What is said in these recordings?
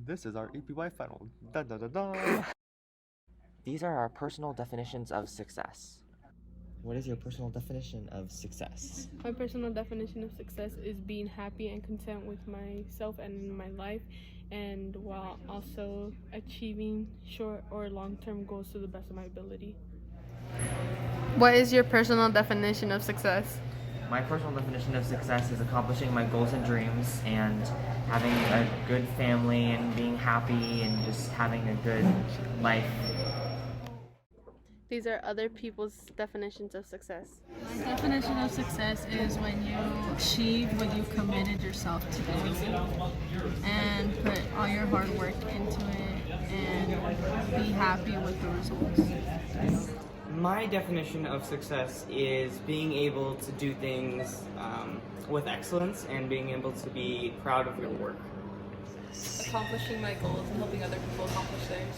This is our EPY final. Dun dun dun dun. These are our personal definitions of success. What is your personal definition of success? My personal definition of success is being happy and content with myself and in my life, and while also achieving short or long-term goals to the best of my ability. What is your personal definition of success? My personal definition of success is accomplishing my goals and dreams and having a good family and being happy and just having a good life. These are other people's definitions of success. My definition of success is when you achieve what you committed yourself to do and put all your hard work into it and be happy with the results. My definition of success is being able to do things with excellence and being able to be proud of your work. Accomplishing my goals and helping other people accomplish theirs.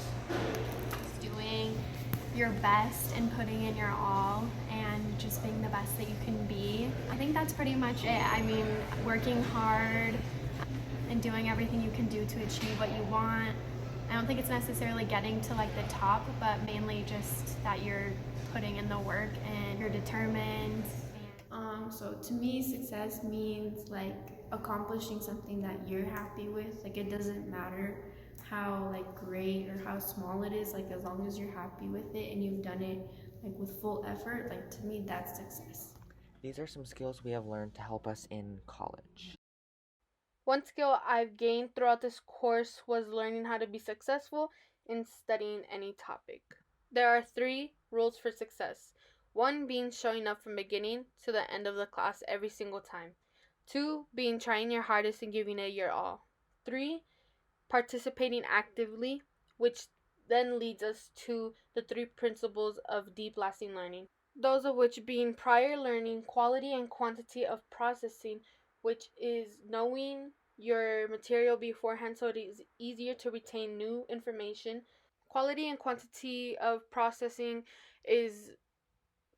Doing your best and putting in your all and just being the best that you can be. I think that's pretty much it. I mean, working hard and doing everything you can do to achieve what you want. I don't think it's necessarily getting to like the top, but mainly just that you're putting in the work and you're determined. So to me, success means like accomplishing something that you're happy with. Like it doesn't matter how like great or how small it is, like as long as you're happy with it and you've done it like with full effort, like to me that's success. These are some skills we have learned to help us in college. One skill I've gained throughout this course was learning how to be successful in studying any topic. There are 3 rules for success. 1 being showing up from beginning to the end of the class every single time. 2 being trying your hardest and giving it your all. 3 participating actively, which then leads us to the 3 principles of deep lasting learning. Those of which being prior learning, quality and quantity of processing, which is knowing your material beforehand so it is easier to retain new information. Quality and quantity of processing is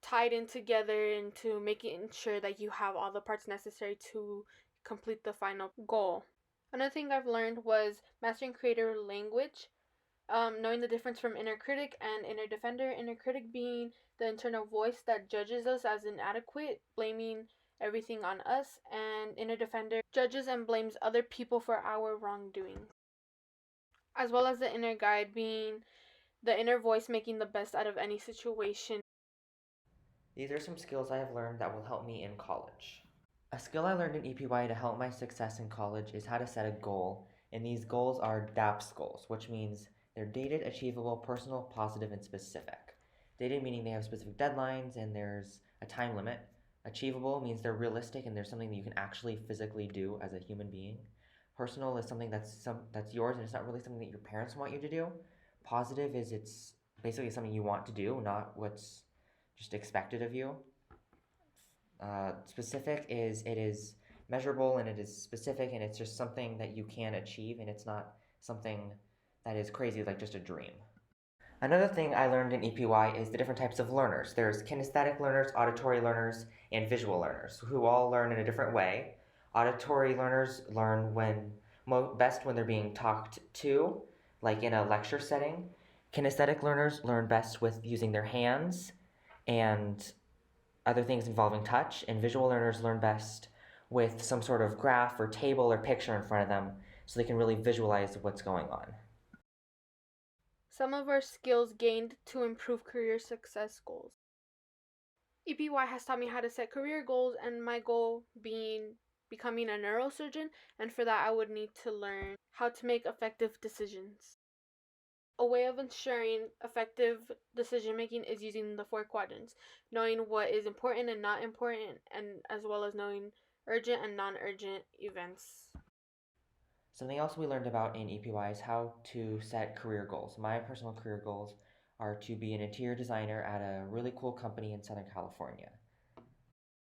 tied in together into making sure that you have all the parts necessary to complete the final goal. Another thing I've learned was mastering creative language, knowing the difference from inner critic and inner defender. Inner critic being the internal voice that judges us as inadequate, blaming everything on us, and inner defender judges and blames other people for our wrongdoing. As well as the inner guide being the inner voice making the best out of any situation. These are some skills I have learned that will help me in college. A skill I learned in EPY to help my success in college is how to set a goal, and these goals are DAPS goals, which means they're dated, achievable, personal, positive, and specific. Dated meaning they have specific deadlines and there's a time limit. Achievable means they're realistic and there's something that you can actually physically do as a human being. Personal is something that's yours and it's not really something that your parents want you to do. Positive is it's basically something you want to do, not what's just expected of you. Specific is it is measurable and it is specific and it's just something that you can achieve and it's not something that is crazy like just a dream. Another thing I learned in EPY is the different types of learners. There's kinesthetic learners, auditory learners, and visual learners who all learn in a different way. Auditory learners learn best when they're being talked to, like in a lecture setting. Kinesthetic learners learn best with using their hands and other things involving touch, and visual learners learn best with some sort of graph or table or picture in front of them so they can really visualize what's going on. Some of our skills gained to improve career success goals. EPY has taught me how to set career goals, and my goal being becoming a neurosurgeon, and for that I would need to learn how to make effective decisions. A way of ensuring effective decision making is using the 4 quadrants, knowing what is important and not important, and as well as knowing urgent and non-urgent events. Something else we learned about in EPY is how to set career goals. My personal career goals are to be an interior designer at a really cool company in Southern California.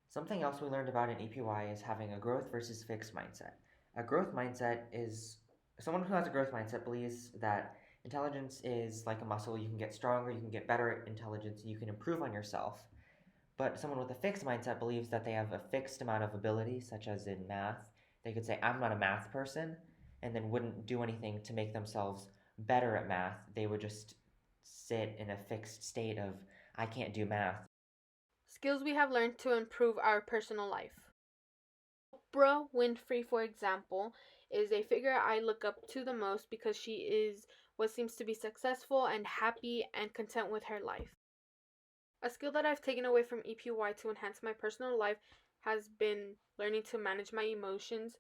Something else we learned about in EPY is having a growth versus fixed mindset. A growth mindset is someone who has a growth mindset believes that intelligence is like a muscle. You can get stronger, you can get better at intelligence, you can improve on yourself. But someone with a fixed mindset believes that they have a fixed amount of ability, such as in math. They could say, I'm not a math person, and then wouldn't do anything to make themselves better at math. They would just sit in a fixed state of, I can't do math. Skills we have learned to improve our personal life. Oprah Winfrey, for example, is a figure I look up to the most because she is what seems to be successful and happy and content with her life. A skill that I've taken away from EPY to enhance my personal life has been learning to manage my emotions,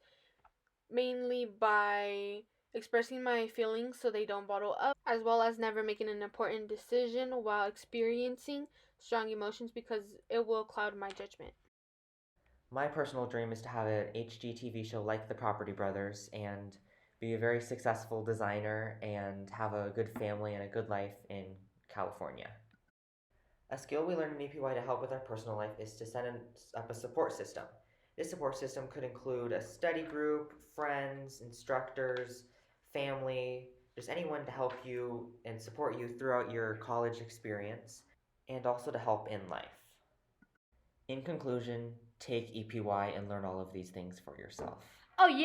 mainly by expressing my feelings so they don't bottle up, as well as never making an important decision while experiencing strong emotions because it will cloud my judgment. My personal dream is to have an HGTV show like The Property Brothers and be a very successful designer and have a good family and a good life in California. A skill we learned in EPY to help with our personal life is to set up a support system. This support system could include a study group, friends, instructors, family, just anyone to help you and support you throughout your college experience, and also to help in life. In conclusion, take EPY and learn all of these things for yourself. Oh yeah!